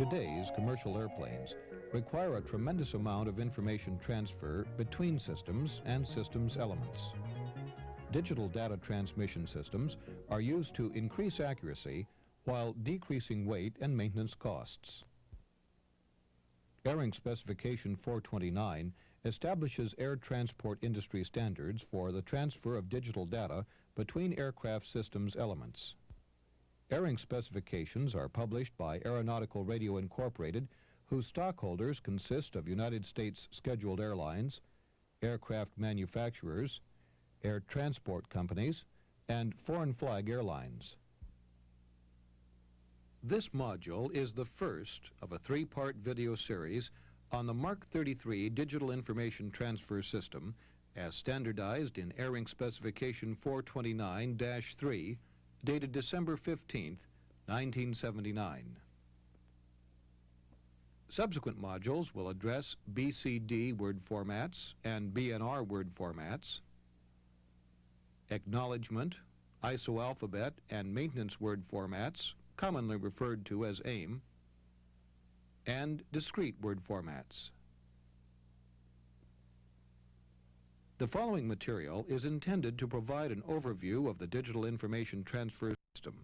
Today's commercial airplanes require a tremendous amount of information transfer between systems and systems elements. Digital data transmission systems are used to increase accuracy while decreasing weight and maintenance costs. ARINC Specification 429 establishes air transport industry standards for the transfer of digital data between aircraft systems elements. ARINC specifications are published by Aeronautical Radio Incorporated, whose stockholders consist of United States scheduled airlines, aircraft manufacturers, air transport companies, and foreign flag airlines. This module is the first of a three-part video series on the Mark 33 Digital Information Transfer System as standardized in ARINC Specification 429-3, dated December 15, 1979. Subsequent modules will address BCD word formats and BNR word formats, acknowledgement, isoalphabet, and maintenance word formats, commonly referred to as AIM, and discrete word formats. The following material is intended to provide an overview of the digital information transfer system.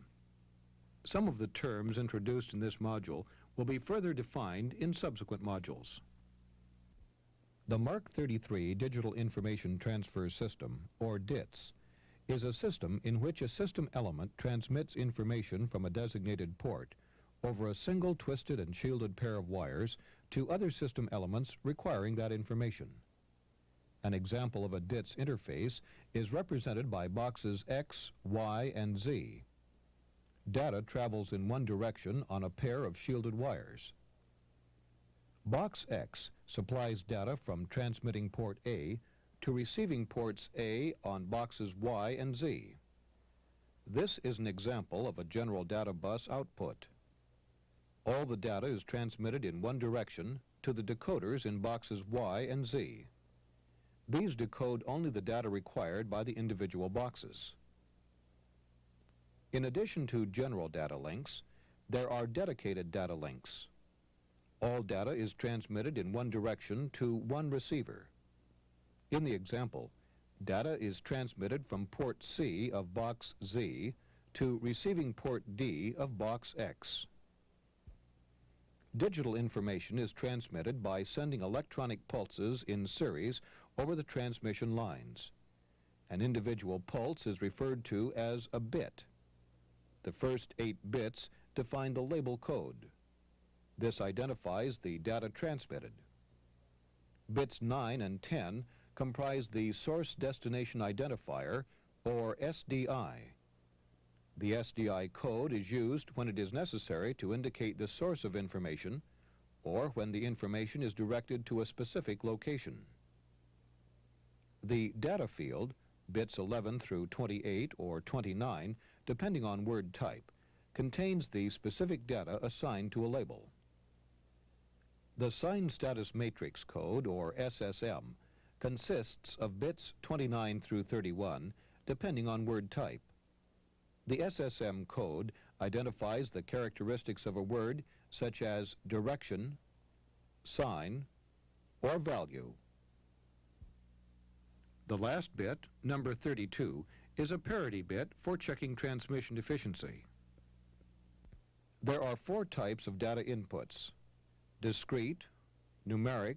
Some of the terms introduced in this module will be further defined in subsequent modules. The Mark 33 Digital Information Transfer System, or DITS, is a system in which a system element transmits information from a designated port over a single twisted and shielded pair of wires to other system elements requiring that information. An example of a DITS interface is represented by boxes X, Y, and Z. Data travels in one direction on a pair of shielded wires. Box X supplies data from transmitting port A to receiving ports A on boxes Y and Z. This is an example of a general data bus output. All the data is transmitted in one direction to the decoders in boxes Y and Z. These decode only the data required by the individual boxes. In addition to general data links, there are dedicated data links. All data is transmitted in one direction to one receiver. In the example, data is transmitted from port C of box Z to receiving port D of box X. Digital information is transmitted by sending electronic pulses in series over the transmission lines. An individual pulse is referred to as a bit. The first 8 bits define the label code. This identifies the data transmitted. Bits 9 and 10 comprise the Source Destination Identifier, or SDI. The SDI code is used when it is necessary to indicate the source of information or when the information is directed to a specific location. The data field, bits 11 through 28 or 29, depending on word type, contains the specific data assigned to a label. The Sign Status Matrix code, or SSM, consists of bits 29 through 31, depending on word type. The SSM code identifies the characteristics of a word, such as direction, sign, or value. The last bit, number 32, is a parity bit for checking transmission efficiency. There are 4 types of data inputs: discrete, numeric,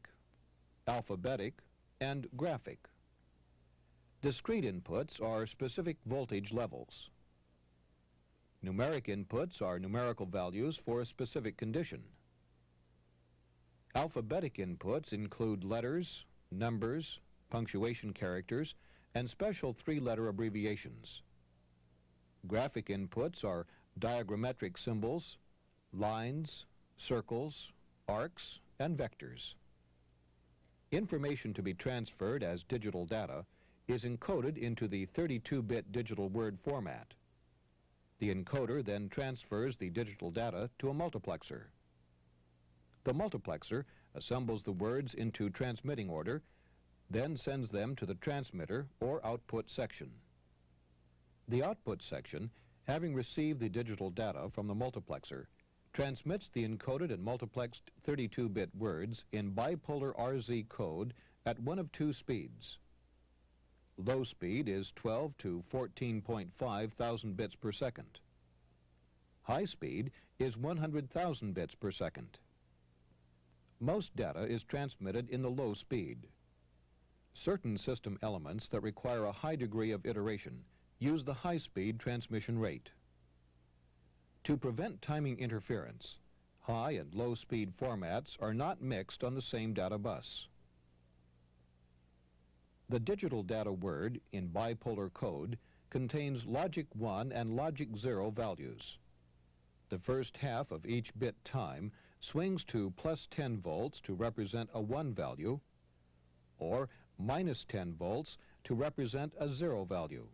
alphabetic, and graphic. Discrete inputs are specific voltage levels. Numeric inputs are numerical values for a specific condition. Alphabetic inputs include letters, numbers, punctuation characters, and special 3-letter abbreviations. Graphic inputs are diagrammetric symbols, lines, circles, arcs, and vectors. Information to be transferred as digital data is encoded into the 32-bit digital word format. The encoder then transfers the digital data to a multiplexer. The multiplexer assembles the words into transmitting order, then sends them to the transmitter or output section. The output section, having received the digital data from the multiplexer, transmits the encoded and multiplexed 32-bit words in bipolar RZ code at one of two speeds. Low speed is 12 to 14.5 thousand bits per second. High speed is 100,000 bits per second. Most data is transmitted in the low speed. Certain system elements that require a high degree of iteration use the high-speed transmission rate. To prevent timing interference, high and low-speed formats are not mixed on the same data bus. The digital data word in bipolar code contains logic 1 and logic 0 values. The first half of each bit time swings to plus 10 volts to represent a 1 value, or minus 10 volts to represent a 0 value.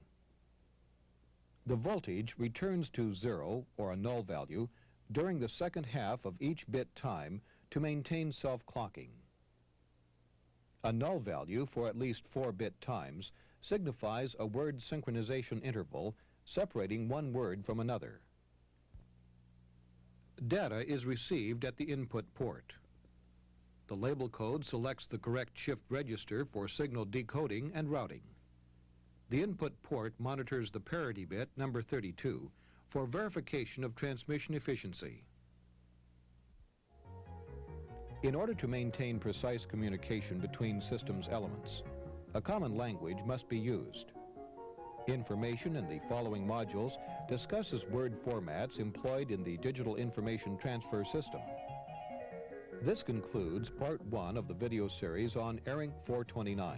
The voltage returns to 0, or a null value, during the second half of each bit time to maintain self-clocking. A null value for at least 4 bit times signifies a word synchronization interval separating one word from another. Data is received at the input port. The label code selects the correct shift register for signal decoding and routing. The input port monitors the parity bit, number 32, for verification of transmission efficiency. In order to maintain precise communication between systems elements, a common language must be used. Information in the following modules discusses word formats employed in the digital information transfer system. This concludes Part 1 of the video series on ARINC429.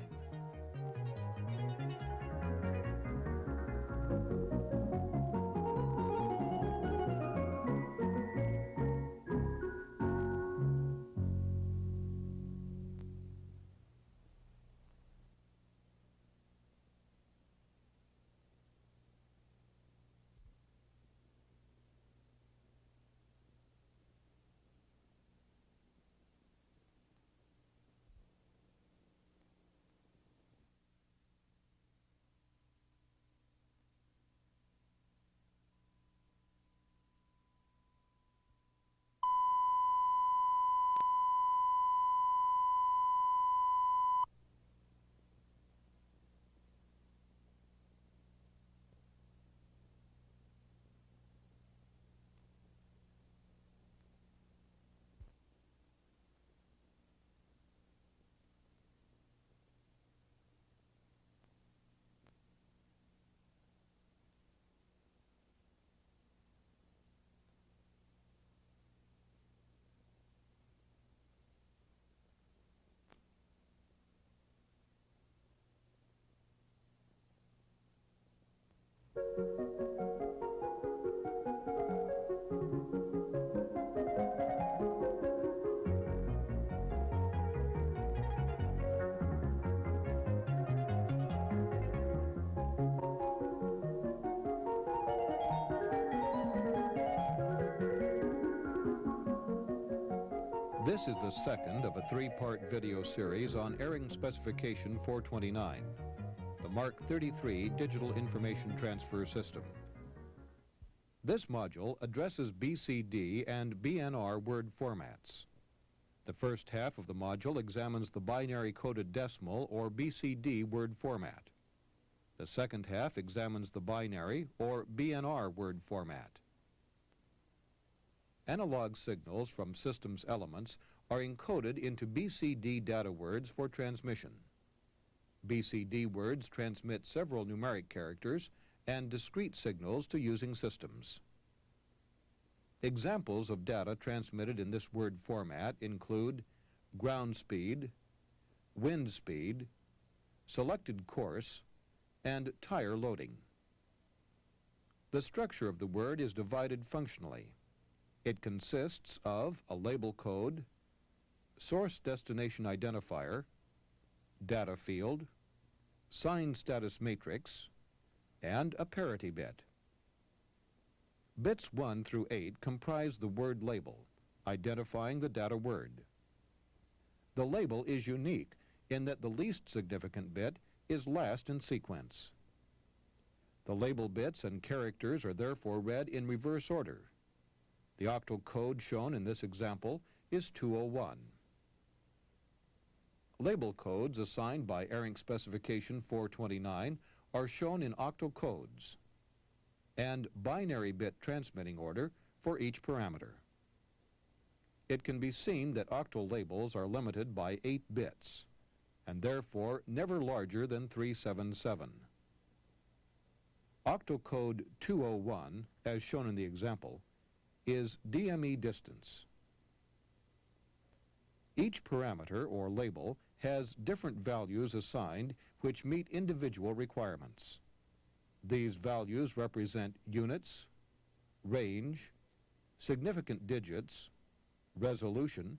This is the second of a 3-part video series on ARINC Specification 429, the Mark 33 Digital Information Transfer System. This module addresses BCD and BNR word formats. The first half of the module examines the binary coded decimal or BCD word format. The second half examines the binary or BNR word format. Analog signals from systems elements are encoded into BCD data words for transmission. BCD words transmit several numeric characters and discrete signals to using systems. Examples of data transmitted in this word format include ground speed, wind speed, selected course, and tire loading. The structure of the word is divided functionally. It consists of a label code, source destination identifier, data field, sign status matrix, and a parity bit. Bits 1 through 8 comprise the word label, identifying the data word. The label is unique in that the least significant bit is last in sequence. The label bits and characters are therefore read in reverse order. The octal code shown in this example is 201. Label codes assigned by ARINC specification 429 are shown in octal codes and binary bit transmitting order for each parameter. It can be seen that octal labels are limited by 8 bits and therefore never larger than 377. Octal code 201, as shown in the example, is DME distance. Each parameter or label has different values assigned which meet individual requirements. These values represent units, range, significant digits, resolution,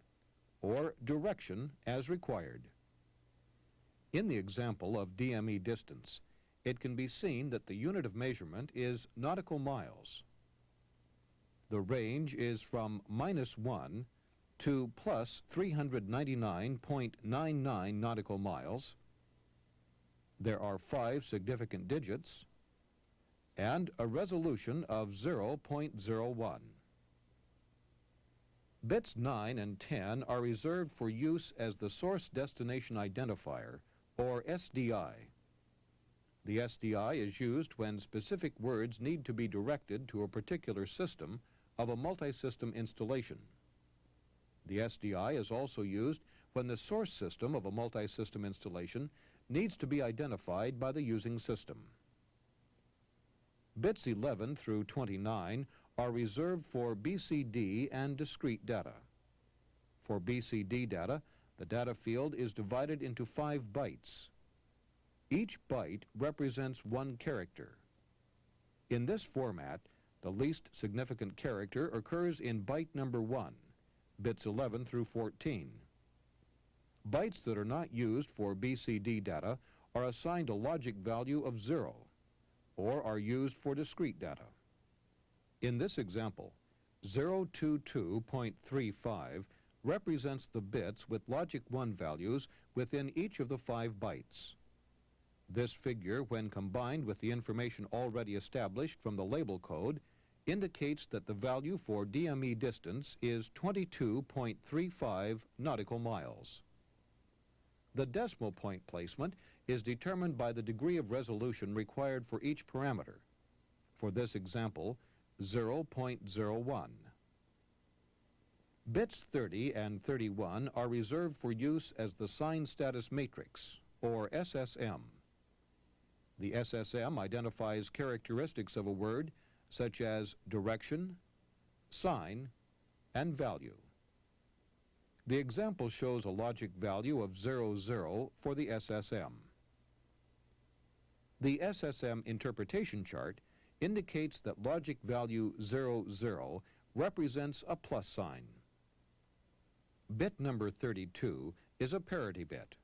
or direction as required. In the example of DME distance, it can be seen that the unit of measurement is nautical miles. The range is from -1 to plus 399.99 nautical miles. There are 5 significant digits and a resolution of 0.01. Bits 9 and 10 are reserved for use as the Source Destination Identifier, or SDI. The SDI is used when specific words need to be directed to a particular system of a multi-system installation. The SDI is also used when the source system of a multi-system installation needs to be identified by the using system. Bits 11 through 29 are reserved for BCD and discrete data. For BCD data, the data field is divided into 5 bytes. Each byte represents 1 character. In this format, the least significant character occurs in byte number 1, bits 11 through 14. Bytes that are not used for BCD data are assigned a logic value of 0, or are used for discrete data. In this example, 022.35 represents the bits with logic 1 values within each of the 5 bytes. This figure, when combined with the information already established from the label code, indicates that the value for DME distance is 22.35 nautical miles. The decimal point placement is determined by the degree of resolution required for each parameter. For this example, 0.01. Bits 30 and 31 are reserved for use as the sign status matrix, or SSM. The SSM identifies characteristics of a word such as direction, sign, and value. The example shows a logic value of 00 for the SSM. The SSM interpretation chart indicates that logic value 00 represents a plus sign. Bit number 32 is a parity bit.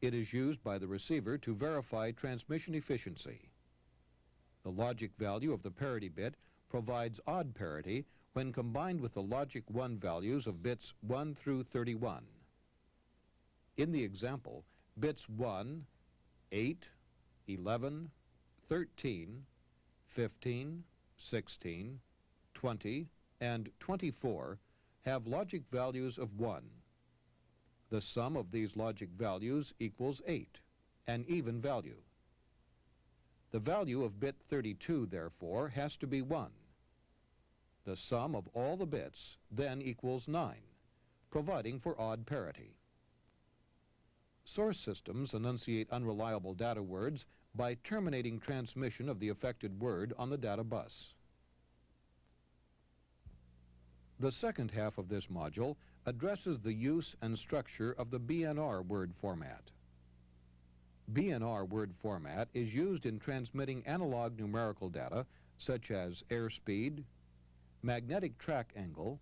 It is used by the receiver to verify transmission efficiency. The logic value of the parity bit provides odd parity when combined with the logic 1 values of bits 1 through 31. In the example, bits 1, 8, 11, 13, 15, 16, 20, and 24 have logic values of 1. The sum of these logic values equals 8, an even value. The value of bit 32, therefore, has to be 1. The sum of all the bits then equals 9, providing for odd parity. Source systems enunciate unreliable data words by terminating transmission of the affected word on the data bus. The second half of this module addresses the use and structure of the BNR word format. BNR word format is used in transmitting analog numerical data such as airspeed, magnetic track angle,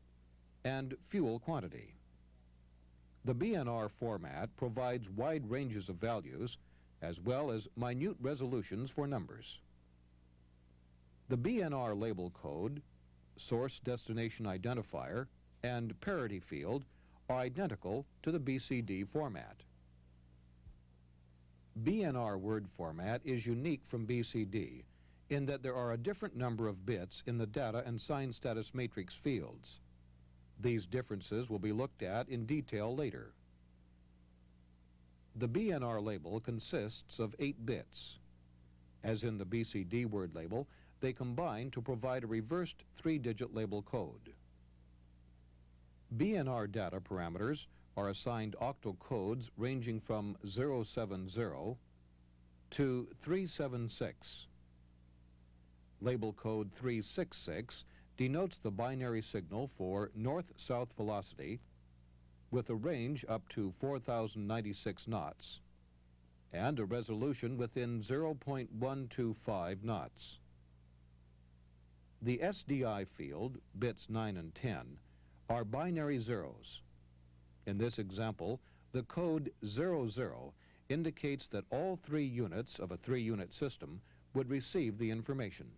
and fuel quantity. The BNR format provides wide ranges of values as well as minute resolutions for numbers. The BNR label code, source destination identifier, and parity field are identical to the BCD format. BNR word format is unique from BCD in that there are a different number of bits in the data and sign status matrix fields. These differences will be looked at in detail later. The BNR label consists of 8 bits. As in the BCD word label, they combine to provide a reversed 3-digit label code. BNR data parameters are assigned octal codes ranging from 070 to 376. Label code 366 denotes the binary signal for north-south velocity with a range up to 4,096 knots and a resolution within 0.125 knots. The SDI field, bits 9 and 10, are binary zeros. In this example, the code 00 indicates that all 3 units of a 3-unit system would receive the information.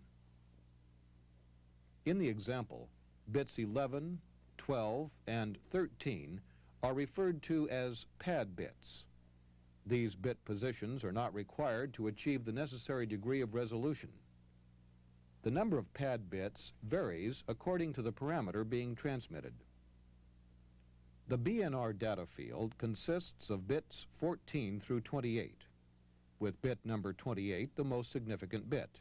In the example, bits 11, 12, and 13 are referred to as pad bits. These bit positions are not required to achieve the necessary degree of resolution. The number of pad bits varies according to the parameter being transmitted. The BNR data field consists of bits 14 through 28, with bit number 28 the most significant bit.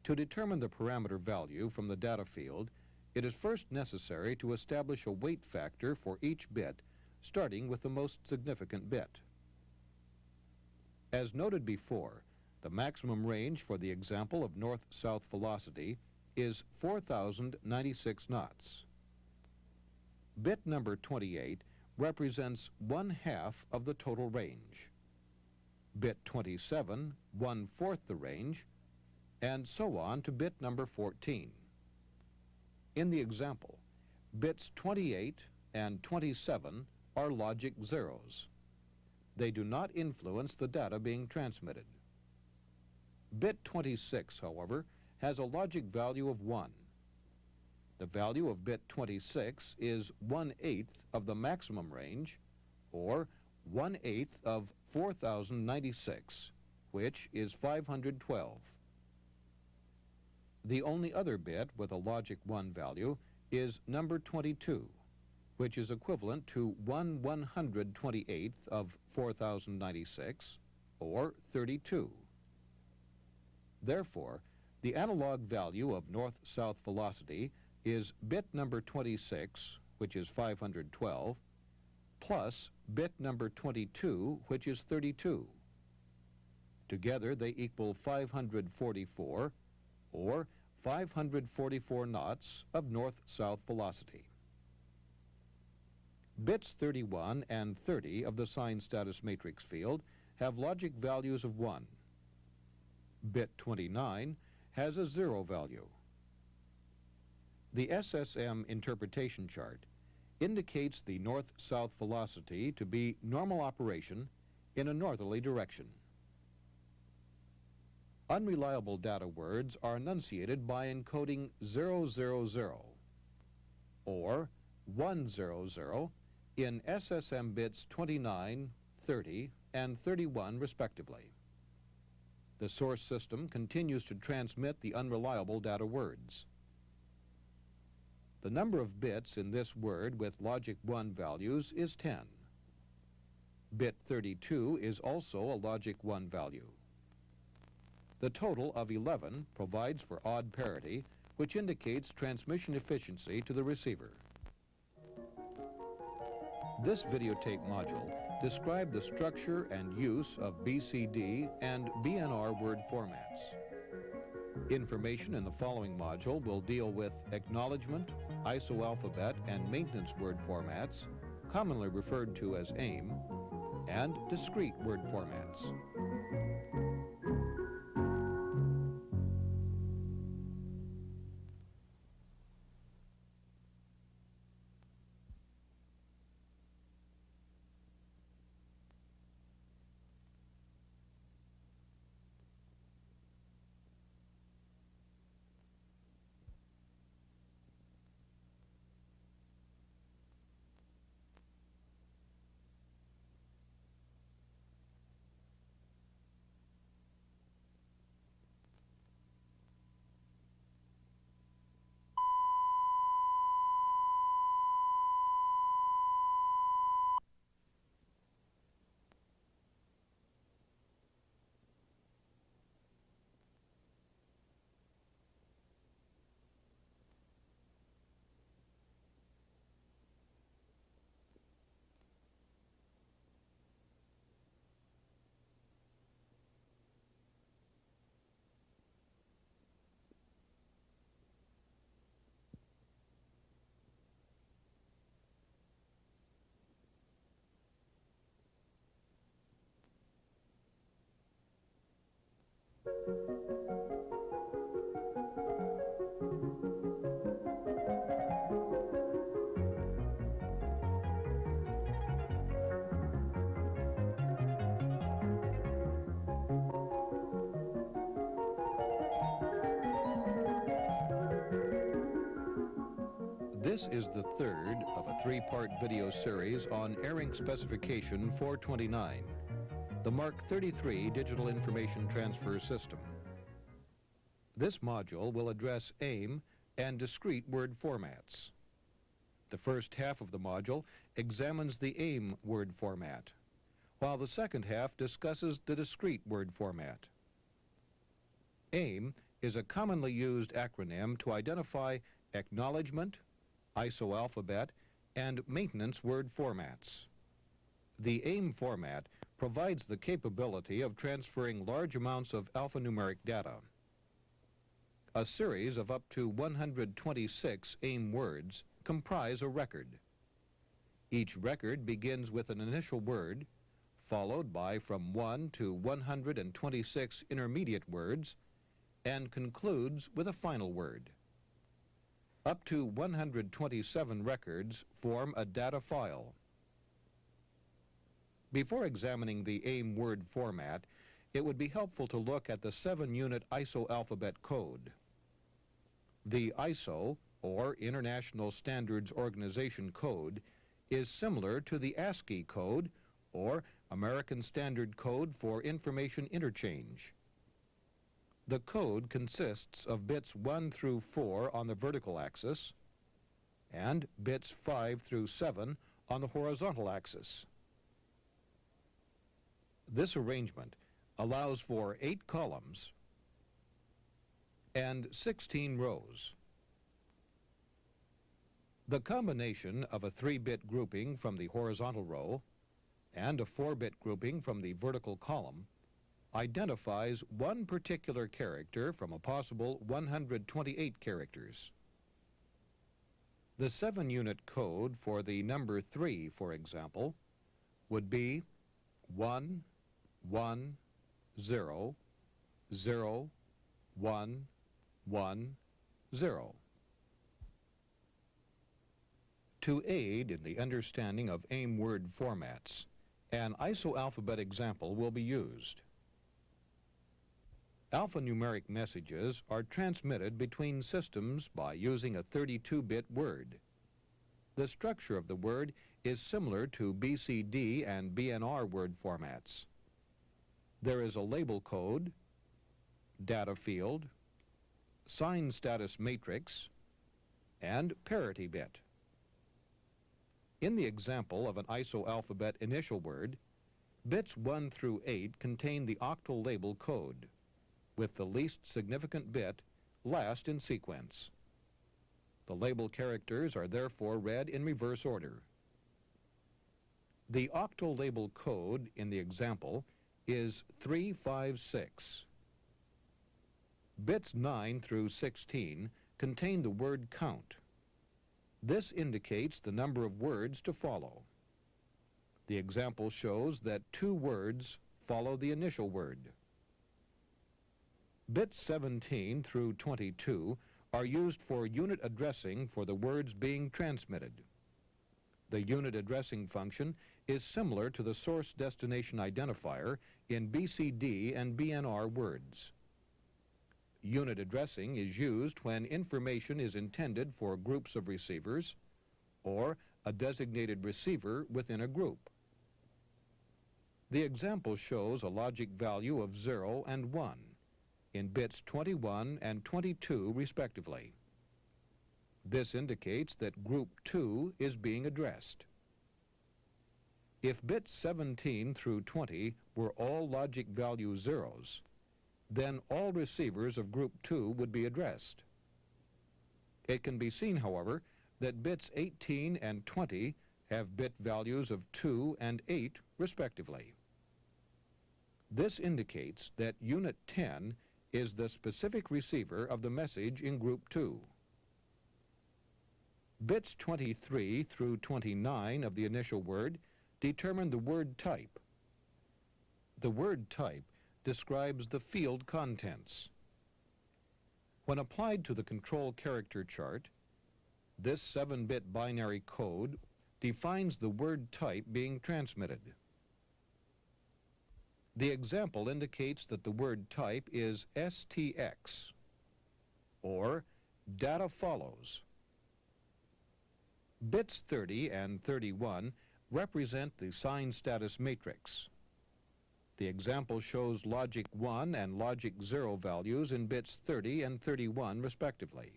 To determine the parameter value from the data field, it is first necessary to establish a weight factor for each bit, starting with the most significant bit. As noted before, the maximum range for the example of north-south velocity is 4,096 knots. Bit number 28 represents 1/2 of the total range. Bit 27, 1/4 the range, and so on to bit number 14. In the example, bits 28 and 27 are logic zeros. They do not influence the data being transmitted. Bit 26, however, has a logic value of 1. The value of bit 26 is 1/8 of the maximum range, or 1/8 of 4,096, which is 512. The only other bit with a logic 1 value is number 22, which is equivalent to 1/128th of 4,096, or 32. Therefore, the analog value of north-south velocity is bit number 26, which is 512, plus bit number 22, which is 32. Together they equal 544, or 544 knots of north-south velocity. Bits 31 and 30 of the sign status matrix field have logic values of 1. Bit 29 has a 0 value. The SSM interpretation chart indicates the north-south velocity to be normal operation in a northerly direction. Unreliable data words are enunciated by encoding 000 or 100 in SSM bits 29, 30, and 31 respectively. The source system continues to transmit the unreliable data words. The number of bits in this word with logic 1 values is 10. Bit 32 is also a logic 1 value. The total of 11 provides for odd parity, which indicates transmission efficiency to the receiver. This videotape module described the structure and use of BCD and BNR word formats. Information in the following module will deal with acknowledgement, isoalphabet, and maintenance word formats, commonly referred to as AIM, and discrete word formats. This is the third of a three-part video series on ARINC specification 429, the Mark 33 Digital Information Transfer System. This module will address AIM and discrete word formats. The first half of the module examines the AIM word format, while the second half discusses the discrete word format. AIM is a commonly used acronym to identify acknowledgement, ISO alphabet, and maintenance word formats. The AIM format provides the capability of transferring large amounts of alphanumeric data. A series of up to 126 AIM words comprise a record. Each record begins with an initial word, followed by from 1 to 126 intermediate words, and concludes with a final word. Up to 127 records form a data file. Before examining the AIM word format, it would be helpful to look at the 7-unit ISO alphabet code. The ISO, or International Standards Organization code, is similar to the ASCII code, or American Standard Code for Information Interchange. The code consists of bits 1 through 4 on the vertical axis and bits 5 through 7 on the horizontal axis. This arrangement allows for 8 columns and 16 rows. The combination of a 3-bit grouping from the horizontal row and a 4-bit grouping from the vertical column identifies one particular character from a possible 128 characters. The 7-unit code for the number 3, for example, would be 1, 1, 0, 0, 1, 1, 0. To aid in the understanding of AIM word formats, an ISO alphabet example will be used. Alphanumeric messages are transmitted between systems by using a 32-bit word. The structure of the word is similar to BCD and BNR word formats. There is a label code, data field, sign status matrix, and parity bit. In the example of an ISO alphabet initial word, bits 1 through 8 contain the octal label code, with the least significant bit last in sequence. The label characters are therefore read in reverse order. The octal label code in the example is 356. Bits 9 through 16 contain the word count. This indicates the number of words to follow. The example shows that 2 words follow the initial word. Bits 17 through 22 are used for unit addressing for the words being transmitted. The unit addressing function is similar to the source destination identifier in BCD and BNR words. Unit addressing is used when information is intended for groups of receivers or a designated receiver within a group. The example shows a logic value of 0 and 1 in bits 21 and 22 respectively. This indicates that group 2 is being addressed. If bits 17 through 20 were all logic value zeros, then all receivers of group 2 would be addressed. It can be seen, however, that bits 18 and 20 have bit values of 2 and 8 respectively. This indicates that unit 10 is the specific receiver of the message in group 2. Bits 23 through 29 of the initial word determine the word type. The word type describes the field contents. When applied to the control character chart, this 7-bit binary code defines the word type being transmitted. The example indicates that the word type is STX, or data follows. Bits 30 and 31 represent the sign status matrix. The example shows logic 1 and logic 0 values in bits 30 and 31 respectively.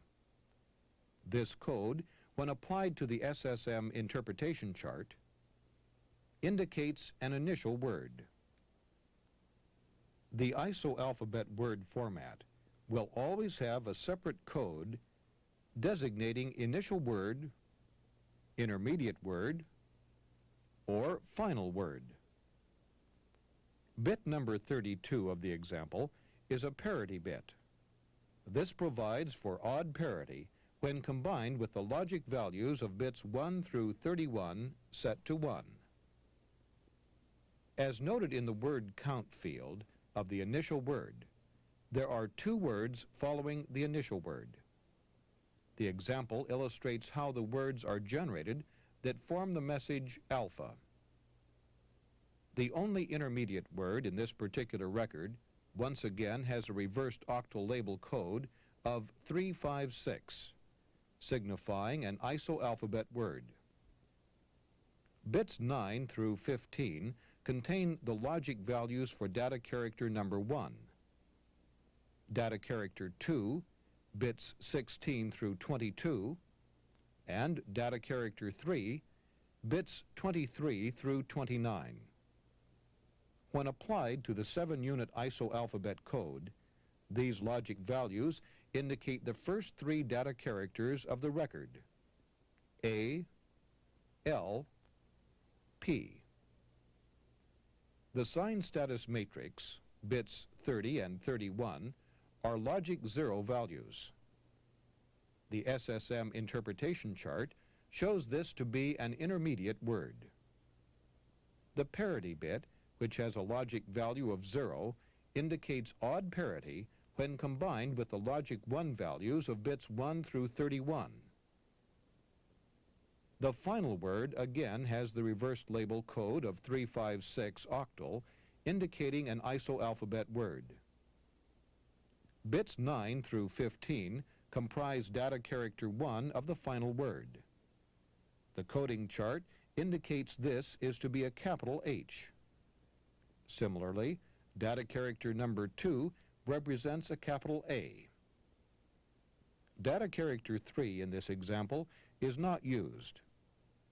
This code, when applied to the SSM interpretation chart, indicates an initial word. The ISO alphabet word format will always have a separate code designating initial word, intermediate word, or final word. Bit number 32 of the example is a parity bit. This provides for odd parity when combined with the logic values of bits 1 through 31 set to 1. As noted in the word count field of the initial word, there are two words following the initial word. The example illustrates how the words are generated that form the message alpha. The only intermediate word in this particular record once again has a reversed octal label code of 356, signifying an ISO alphabet word. Bits 9 through 15 contain the logic values for data character number 1, data character 2, bits 16 through 22, and data character 3, bits 23 through 29. When applied to the 7-unit ISO alphabet code, these logic values indicate the first 3 data characters of the record, A, L, P. The sign status matrix, bits 30 and 31, are logic 0 values. The SSM interpretation chart shows this to be an intermediate word. The parity bit, which has a logic value of 0, indicates odd parity when combined with the logic 1 values of bits 1 through 31. The final word again has the reversed label code of 356 octal, indicating an ISO alphabet word. Bits 9 through 15 comprise data character 1 of the final word. The coding chart indicates this is to be a capital H. Similarly, data character number 2 represents a capital A. Data character 3 in this example is not used.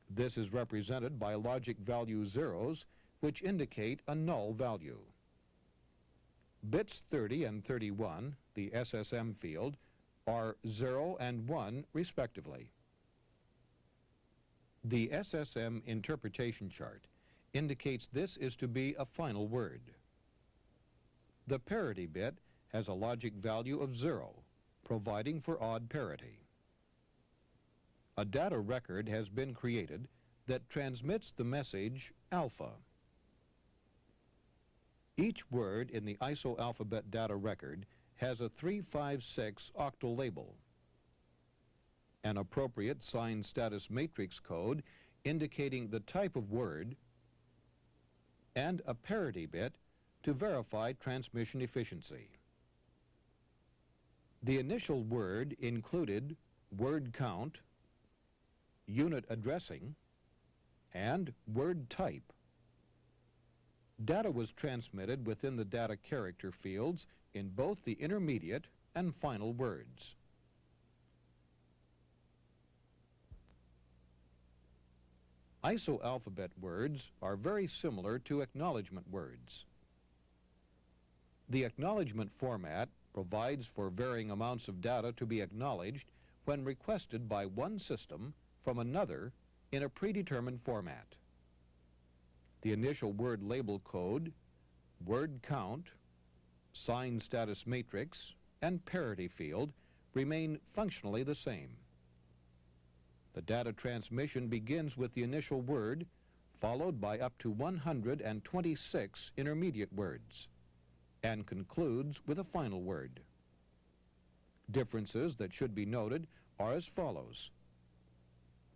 This is represented by logic value zeros, which indicate a null value. Bits 30 and 31, the SSM field, are 0 and 1 respectively. The SSM interpretation chart indicates this is to be a final word. The parity bit has a logic value of 0, providing for odd parity. A data record has been created that transmits the message alpha. Each word in the ISO alphabet data record has a 356 octal label. An appropriate sign status matrix code indicating the type of word, and a parity bit to verify transmission efficiency. The initial word included word count, unit addressing, and word type. Data was transmitted within the data character fields in both the intermediate and final words. ISO alphabet words are very similar to acknowledgement words. The acknowledgement format provides for varying amounts of data to be acknowledged when requested by one system from another in a predetermined format. The initial word label code, word count, sign status matrix, and parity field remain functionally the same. The data transmission begins with the initial word, followed by up to 126 intermediate words, and concludes with a final word. Differences that should be noted are as follows.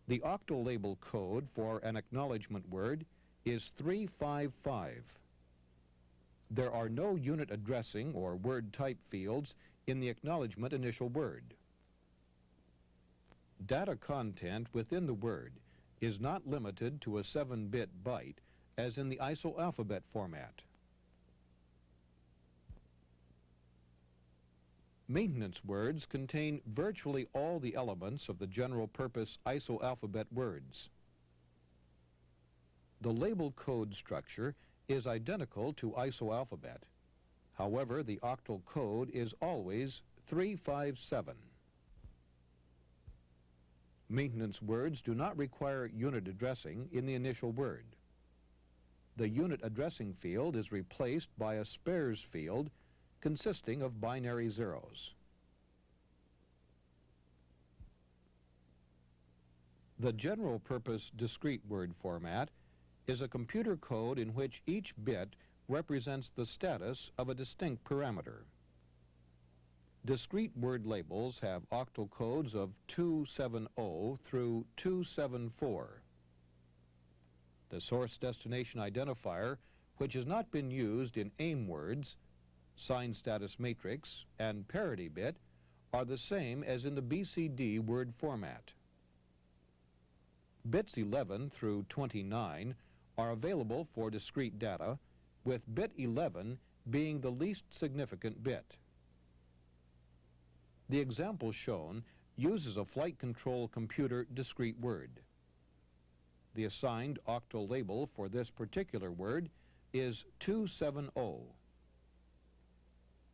The octal label code for an acknowledgement word is 355. There are no unit addressing or word type fields in the acknowledgement initial word. Data content within the word is not limited to a 7-bit byte as in the ISO alphabet format. Maintenance words contain virtually all the elements of the general-purpose ISO alphabet words. The label code structure is identical to ISO alphabet. However, the octal code is always 357. Maintenance words do not require unit addressing in the initial word. The unit addressing field is replaced by a spares field consisting of binary zeros. The general-purpose discrete word format is a computer code in which each bit represents the status of a distinct parameter. Discrete word labels have octal codes of 270 through 274. The source-destination identifier, which has not been used in AIM words, sign status matrix, and parity bit, are the same as in the BCD word format. Bits 11 through 29 are available for discrete data, with bit 11 being the least significant bit. The example shown uses a flight control computer discrete word. The assigned octal label for this particular word is 270.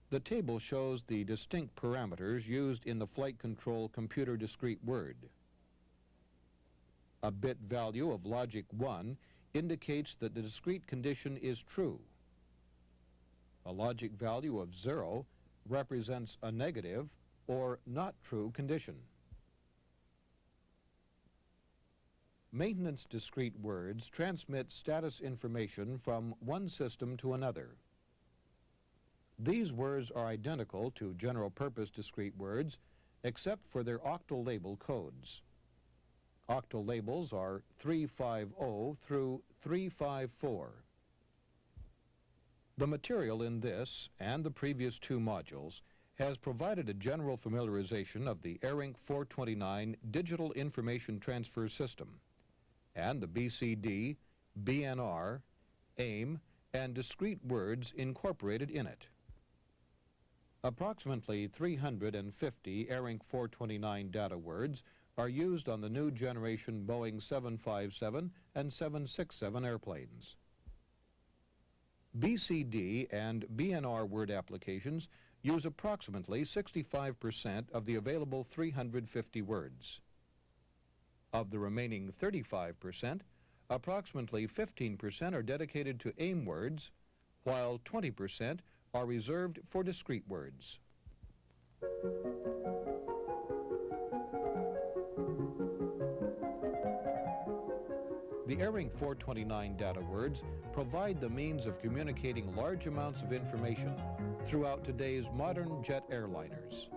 The table shows the distinct parameters used in the flight control computer discrete word. A bit value of logic 1 indicates that the discrete condition is true. A logic value of 0 represents a negative or not true condition. Maintenance discrete words transmit status information from one system to another. These words are identical to general-purpose discrete words except for their octal label codes. Octal labels are 350 through 354. The material in this and the previous two modules has provided a general familiarization of the ARINC429 Digital Information Transfer System and the BCD, BNR, AIM, and discrete words incorporated in it. Approximately 350 ARINC429 data words are used on the new generation Boeing 757 and 767 airplanes. BCD and BNR word applications use approximately 65% of the available 350 words. Of the remaining 35%, approximately 15% are dedicated to AIM words, while 20% are reserved for discrete words. The ARINC429 data words provide the means of communicating large amounts of information throughout today's modern jet airliners.